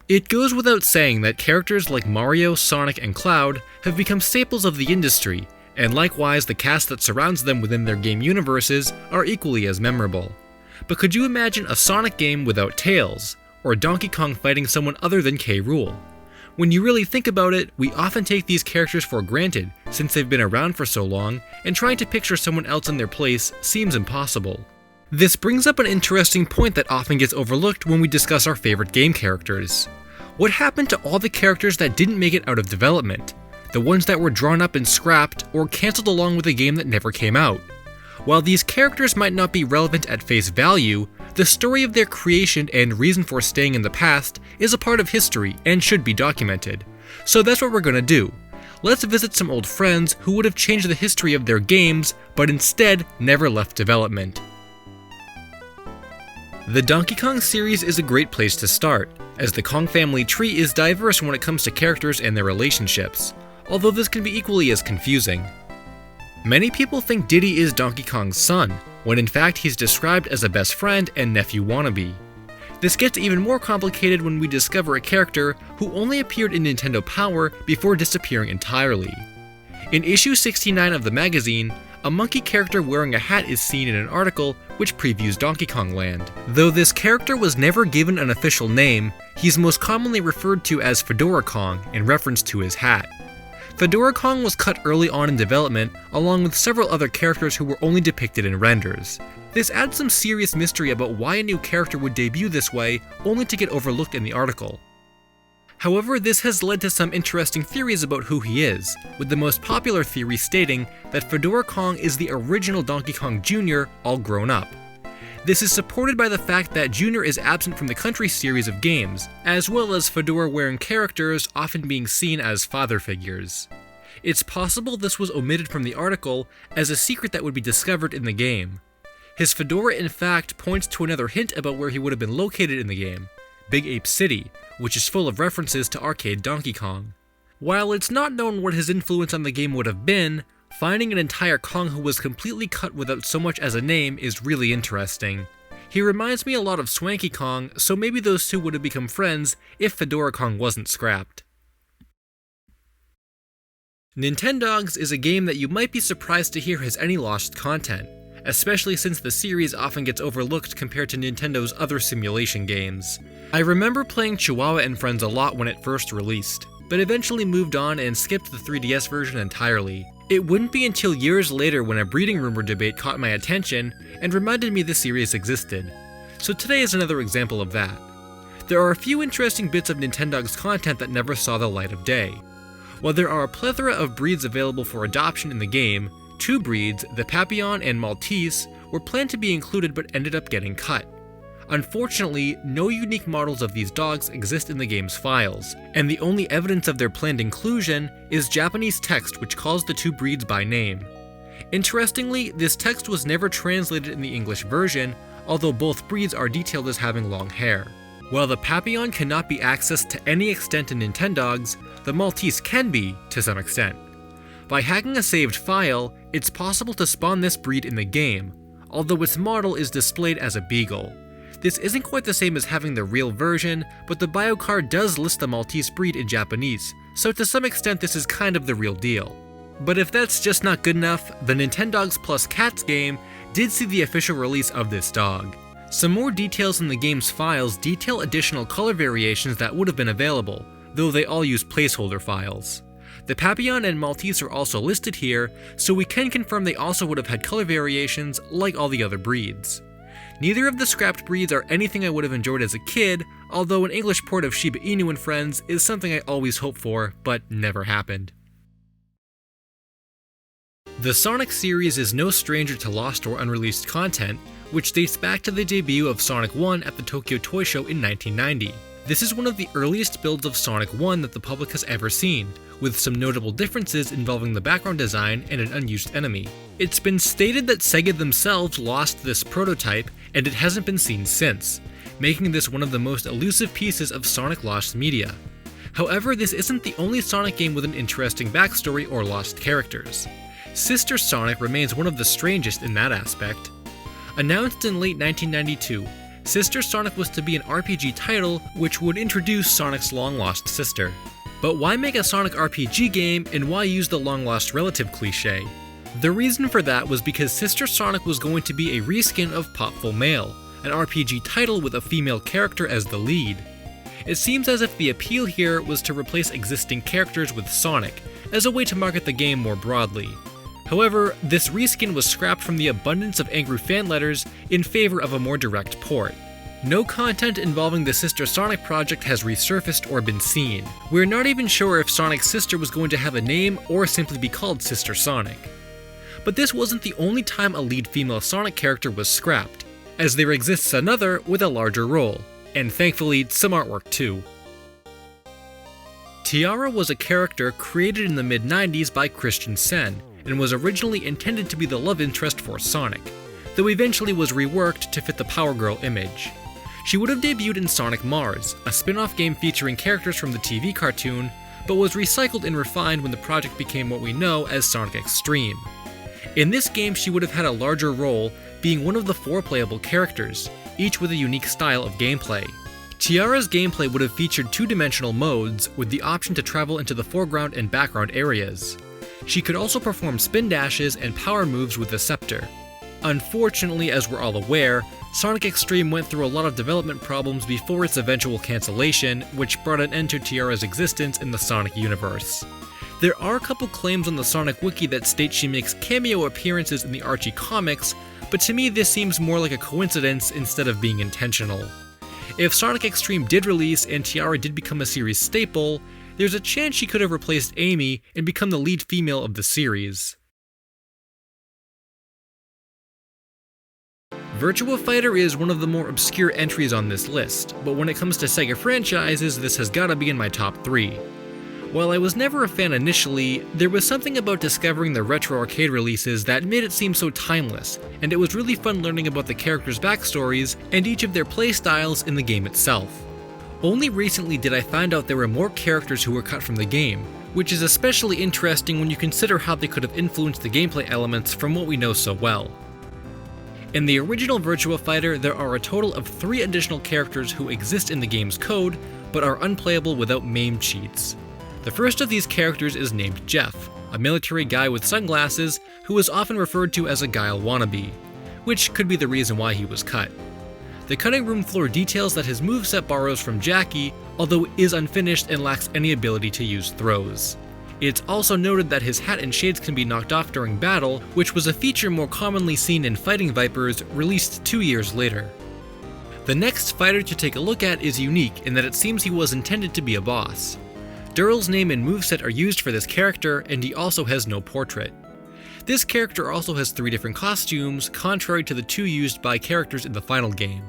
It goes without saying that characters like Mario, Sonic, and Cloud have become staples of the industry, and likewise the cast that surrounds them within their game universes are equally as memorable. But could you imagine a Sonic game without Tails, or Donkey Kong fighting someone other than K. Rool? When you really think about it, we often take these characters for granted since they've been around for so long, and trying to picture someone else in their place seems impossible. This brings up an interesting point that often gets overlooked when we discuss our favorite game characters. What happened to all the characters that didn't make it out of development? The ones that were drawn up and scrapped, or cancelled along with a game that never came out? While these characters might not be relevant at face value, the story of their creation and reason for staying in the past is a part of history and should be documented. So that's what we're gonna do. Let's visit some old friends who would have changed the history of their games, but instead never left development. The Donkey Kong series is a great place to start, as the Kong family tree is diverse when it comes to characters and their relationships, although this can be equally as confusing. Many people think Diddy is Donkey Kong's son, when in fact he's described as a best friend and nephew wannabe. This gets even more complicated when we discover a character who only appeared in Nintendo Power before disappearing entirely. In issue 69 of the magazine, a monkey character wearing a hat is seen in an article which previews Donkey Kong Land. Though this character was never given an official name, he's most commonly referred to as Fedora Kong in reference to his hat. Fedora Kong was cut early on in development, along with several other characters who were only depicted in renders. This adds some serious mystery about why a new character would debut this way, only to get overlooked in the article. However, this has led to some interesting theories about who he is, with the most popular theory stating that Fedora Kong is the original Donkey Kong Jr. all grown up. This is supported by the fact that Jr. is absent from the Country series of games, as well as fedora-wearing characters often being seen as father figures. It's possible this was omitted from the article as a secret that would be discovered in the game. His fedora in fact points to another hint about where he would have been located in the game, Big Ape City, which is full of references to arcade Donkey Kong. While it's not known what his influence on the game would have been, finding an entire Kong who was completely cut without so much as a name is really interesting. He reminds me a lot of Swanky Kong, so maybe those two would have become friends if Fedora Kong wasn't scrapped. Nintendogs is a game that you might be surprised to hear has any lost content, especially since the series often gets overlooked compared to Nintendo's other simulation games. I remember playing Chihuahua and Friends a lot when it first released, but eventually moved on and skipped the 3DS version entirely. It wouldn't be until years later when a breeding rumor debate caught my attention and reminded me the series existed. So today is another example of that. There are a few interesting bits of Nintendogs content that never saw the light of day. While there are a plethora of breeds available for adoption in the game, two breeds, the Papillon and Maltese, were planned to be included but ended up getting cut. Unfortunately, no unique models of these dogs exist in the game's files, and the only evidence of their planned inclusion is Japanese text which calls the two breeds by name. Interestingly, this text was never translated in the English version, although both breeds are detailed as having long hair. While the Papillon cannot be accessed to any extent in Nintendogs, the Maltese can be, to some extent. By hacking a saved file, it's possible to spawn this breed in the game, although its model is displayed as a beagle. This isn't quite the same as having the real version, but the bio card does list the Maltese breed in Japanese, so to some extent this is kind of the real deal. But if that's just not good enough, the Nintendogs Plus Cats game did see the official release of this dog. Some more details in the game's files detail additional color variations that would have been available, though they all use placeholder files. The Papillon and Maltese are also listed here, so we can confirm they also would have had color variations like all the other breeds. Neither of the scrapped breeds are anything I would have enjoyed as a kid, although an English port of Shiba Inu and Friends is something I always hoped for, but never happened. The Sonic series is no stranger to lost or unreleased content, which dates back to the debut of Sonic 1 at the Tokyo Toy Show in 1990. This is one of the earliest builds of Sonic 1 that the public has ever seen, with some notable differences involving the background design and an unused enemy. It's been stated that Sega themselves lost this prototype, and it hasn't been seen since, making this one of the most elusive pieces of Sonic lost media. However, this isn't the only Sonic game with an interesting backstory or lost characters. Sister Sonic remains one of the strangest in that aspect. Announced in late 1992, Sister Sonic was to be an RPG title which would introduce Sonic's long-lost sister. But why make a Sonic RPG game, and why use the long-lost relative cliché? The reason for that was because Sister Sonic was going to be a reskin of Popful Mail, an RPG title with a female character as the lead. It seems as if the appeal here was to replace existing characters with Sonic, as a way to market the game more broadly. However, this reskin was scrapped from the abundance of angry fan letters in favor of a more direct port. No content involving the Sister Sonic project has resurfaced or been seen. We're not even sure if Sonic's sister was going to have a name or simply be called Sister Sonic. But this wasn't the only time a lead female Sonic character was scrapped, as there exists another with a larger role, and thankfully some artwork too. Tiara was a character created in the mid-90s by Christian Sen, and was originally intended to be the love interest for Sonic, though eventually was reworked to fit the Power Girl image. She would have debuted in Sonic Mars, a spin-off game featuring characters from the TV cartoon, but was recycled and refined when the project became what we know as Sonic X-treme. In this game, she would have had a larger role, being one of the 4 playable characters, each with a unique style of gameplay. Tiara's gameplay would have featured 2-dimensional modes, with the option to travel into the foreground and background areas. She could also perform spin dashes and power moves with the scepter. Unfortunately, as we're all aware, Sonic X-treme went through a lot of development problems before its eventual cancellation, which brought an end to Tiara's existence in the Sonic universe. There are a couple claims on the Sonic Wiki that state she makes cameo appearances in the Archie comics, but to me this seems more like a coincidence instead of being intentional. If Sonic X-treme did release and Tiara did become a series staple, there's a chance she could have replaced Amy and become the lead female of the series. Virtua Fighter is one of the more obscure entries on this list, but when it comes to Sega franchises, this has gotta be in my top 3. While I was never a fan initially, there was something about discovering the retro arcade releases that made it seem so timeless, and it was really fun learning about the characters' backstories and each of their playstyles in the game itself. Only recently did I find out there were more characters who were cut from the game, which is especially interesting when you consider how they could have influenced the gameplay elements from what we know so well. In the original Virtua Fighter, there are a total of 3 additional characters who exist in the game's code, but are unplayable without MAME cheats. The first of these characters is named Jeff, a military guy with sunglasses who is often referred to as a Guile wannabe, which could be the reason why he was cut. The cutting room floor details that his moveset borrows from Jackie, although is unfinished and lacks any ability to use throws. It's also noted that his hat and shades can be knocked off during battle, which was a feature more commonly seen in Fighting Vipers, released 2 years later. The next fighter to take a look at is unique in that it seems he was intended to be a boss. Durrell's name and moveset are used for this character, and he also has no portrait. This character also has 3 different costumes, contrary to the 2 used by characters in the final game.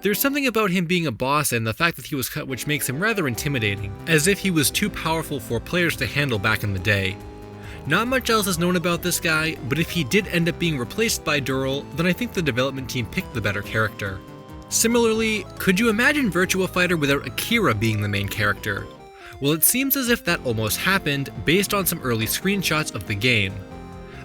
There's something about him being a boss and the fact that he was cut which makes him rather intimidating, as if he was too powerful for players to handle back in the day. Not much else is known about this guy, but if he did end up being replaced by Durrell, then I think the development team picked the better character. Similarly, could you imagine Virtua Fighter without Akira being the main character? Well, it seems as if that almost happened based on some early screenshots of the game.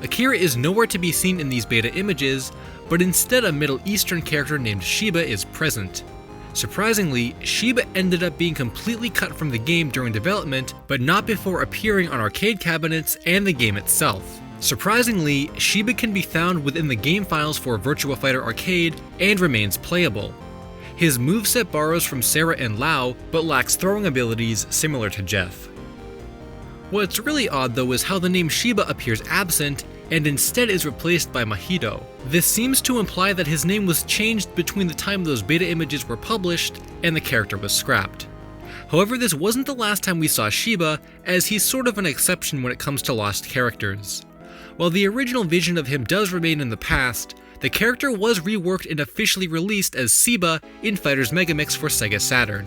Akira is nowhere to be seen in these beta images, but instead a Middle Eastern character named Sheba is present. Surprisingly, Sheba ended up being completely cut from the game during development, but not before appearing on arcade cabinets and the game itself. Surprisingly, Sheba can be found within the game files for Virtua Fighter Arcade and remains playable. His moveset borrows from Sarah and Lau, but lacks throwing abilities similar to Jeff. What's really odd though is how the name Sheba appears absent, and instead is replaced by Mahito. This seems to imply that his name was changed between the time those beta images were published and the character was scrapped. However, this wasn't the last time we saw Sheba, as he's sort of an exception when it comes to lost characters. While the original vision of him does remain in the past, the character was reworked and officially released as Seba in Fighters Megamix for Sega Saturn.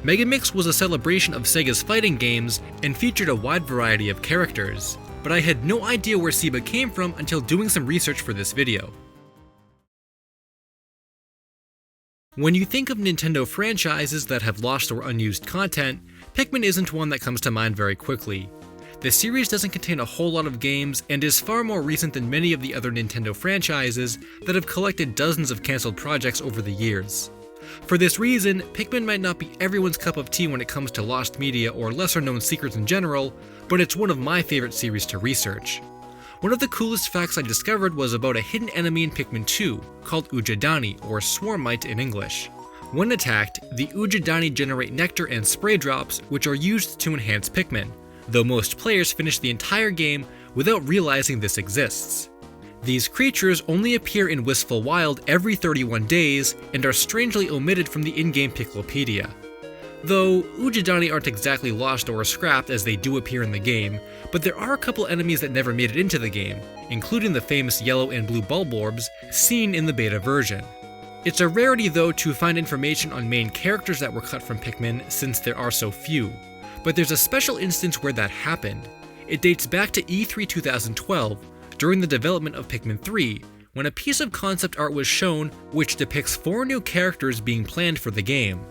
Megamix was a celebration of Sega's fighting games and featured a wide variety of characters, but I had no idea where Seba came from until doing some research for this video. When you think of Nintendo franchises that have lost or unused content, Pikmin isn't one that comes to mind very quickly. The series doesn't contain a whole lot of games and is far more recent than many of the other Nintendo franchises that have collected dozens of cancelled projects over the years. For this reason, Pikmin might not be everyone's cup of tea when it comes to lost media or lesser known secrets in general, but it's one of my favorite series to research. One of the coolest facts I discovered was about a hidden enemy in Pikmin 2, called Ujadani, or Swarmite in English. When attacked, the Ujadani generate nectar and spray drops, which are used to enhance Pikmin, though most players finish the entire game without realizing this exists. These creatures only appear in Wistful Wild every 31 days and are strangely omitted from the in-game Piclopedia. Though Ujadani aren't exactly lost or scrapped as they do appear in the game, but there are a couple enemies that never made it into the game, including the famous yellow and blue Bulborbs seen in the beta version. It's a rarity though to find information on main characters that were cut from Pikmin since there are so few, but there's a special instance where that happened. It dates back to E3 2012, during the development of Pikmin 3, when a piece of concept art was shown which depicts 4 new characters being planned for the game.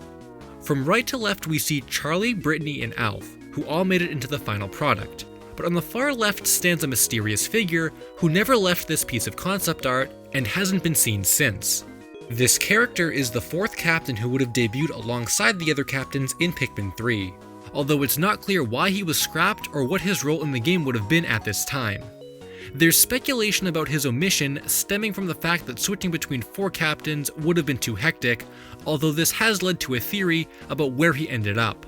From right to left we see Charlie, Brittany, and Alf, who all made it into the final product, but on the far left stands a mysterious figure who never left this piece of concept art and hasn't been seen since. This character is the 4th captain who would have debuted alongside the other captains in Pikmin 3, although it's not clear why he was scrapped or what his role in the game would have been at this time. There's speculation about his omission stemming from the fact that switching between 4 captains would have been too hectic, although this has led to a theory about where he ended up.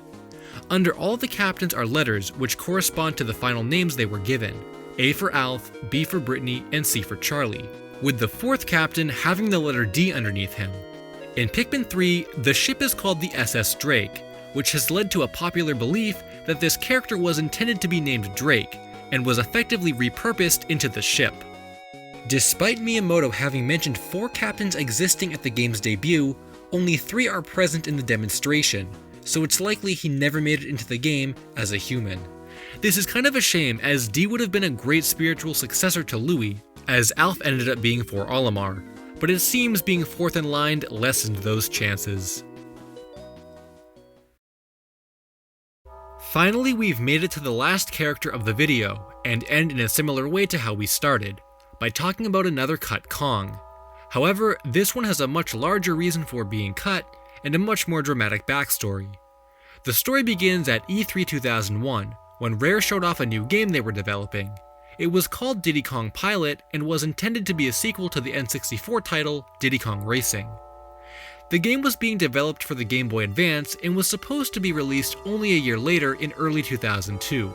Under all the captains are letters which correspond to the final names they were given: A for Alf, B for Brittany, and C for Charlie, with the 4th captain having the letter D underneath him. In Pikmin 3, the ship is called the SS Drake, which has led to a popular belief that this character was intended to be named Drake, and was effectively repurposed into the ship. Despite Miyamoto having mentioned 4 captains existing at the game's debut, only 3 are present in the demonstration, so it's likely he never made it into the game as a human. This is kind of a shame, as D would have been a great spiritual successor to Louis, as Alf ended up being for Olimar, but it seems being 4th in line lessened those chances. Finally, we've made it to the last character of the video, and end in a similar way to how we started, by talking about another cut Kong. However, this one has a much larger reason for being cut, and a much more dramatic backstory. The story begins at E3 2001, when Rare showed off a new game they were developing. It was called Diddy Kong Pilot, and was intended to be a sequel to the N64 title, Diddy Kong Racing. The game was being developed for the Game Boy Advance and was supposed to be released only a year later in early 2002.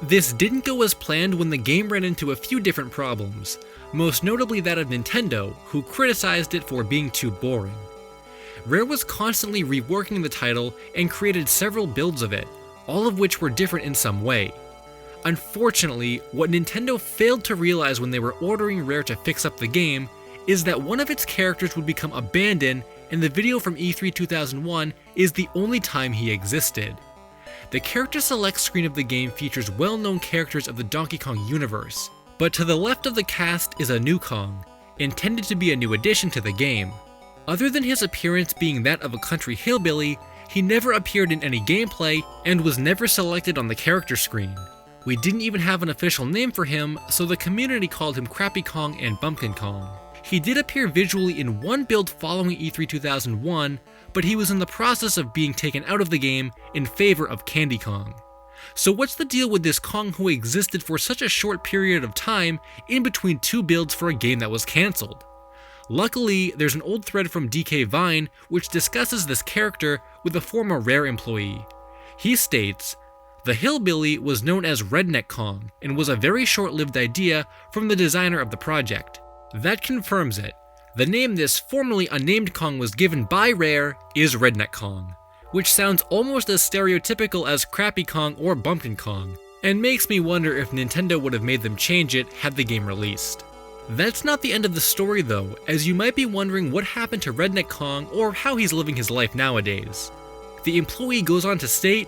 This didn't go as planned when the game ran into a few different problems, most notably that of Nintendo, who criticized it for being too boring. Rare was constantly reworking the title and created several builds of it, all of which were different in some way. Unfortunately, what Nintendo failed to realize when they were ordering Rare to fix up the game is that one of its characters would become abandoned, and the video from E3 2001 is the only time he existed. The character select screen of the game features well-known characters of the Donkey Kong universe, but to the left of the cast is a new Kong, intended to be a new addition to the game. Other than his appearance being that of a country hillbilly, he never appeared in any gameplay and was never selected on the character screen. We didn't even have an official name for him, so the community called him Crappy Kong and Bumpkin Kong. He did appear visually in one build following E3 2001, but he was in the process of being taken out of the game in favor of Candy Kong. So what's the deal with this Kong who existed for such a short period of time in between 2 builds for a game that was cancelled? Luckily, there's an old thread from DK Vine which discusses this character with a former Rare employee. He states, "The hillbilly was known as Redneck Kong and was a very short-lived idea from the designer of the project. That confirms it. The name this formerly unnamed Kong was given by Rare is Redneck Kong, which sounds almost as stereotypical as Crappy Kong or Bumpkin Kong, and makes me wonder if Nintendo would have made them change it had the game released." That's not the end of the story though, as you might be wondering what happened to Redneck Kong or how he's living his life nowadays. The employee goes on to state,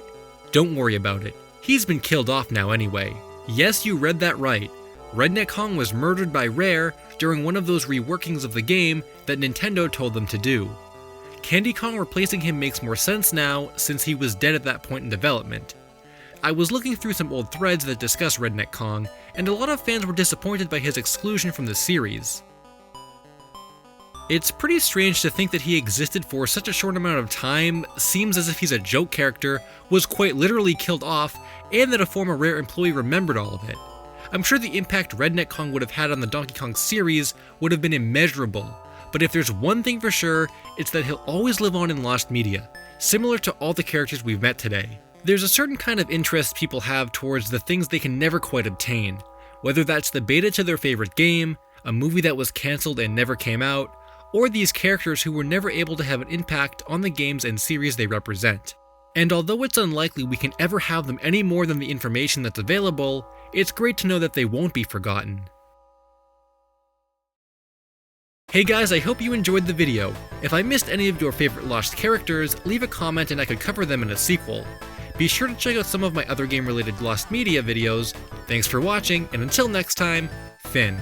"Don't worry about it. He's been killed off now anyway. Yes, you read that right. Redneck Kong was murdered by Rare during one of those reworkings of the game that Nintendo told them to do. Candy Kong replacing him makes more sense now, since he was dead at that point in development. I was looking through some old threads that discuss Redneck Kong, and a lot of fans were disappointed by his exclusion from the series. It's pretty strange to think that he existed for such a short amount of time, seems as if he's a joke character, was quite literally killed off, and that a former Rare employee remembered all of it. I'm sure the impact Redneck Kong would have had on the Donkey Kong series would have been immeasurable, but if there's one thing for sure, it's that he'll always live on in lost media, similar to all the characters we've met today. There's a certain kind of interest people have towards the things they can never quite obtain, whether that's the beta to their favorite game, a movie that was cancelled and never came out, or these characters who were never able to have an impact on the games and series they represent. And although it's unlikely we can ever have them any more than the information that's available, it's great to know that they won't be forgotten. Hey guys, I hope you enjoyed the video. If I missed any of your favorite lost characters, leave a comment and I could cover them in a sequel. Be sure to check out some of my other game-related lost media videos. Thanks for watching, and until next time, Finn.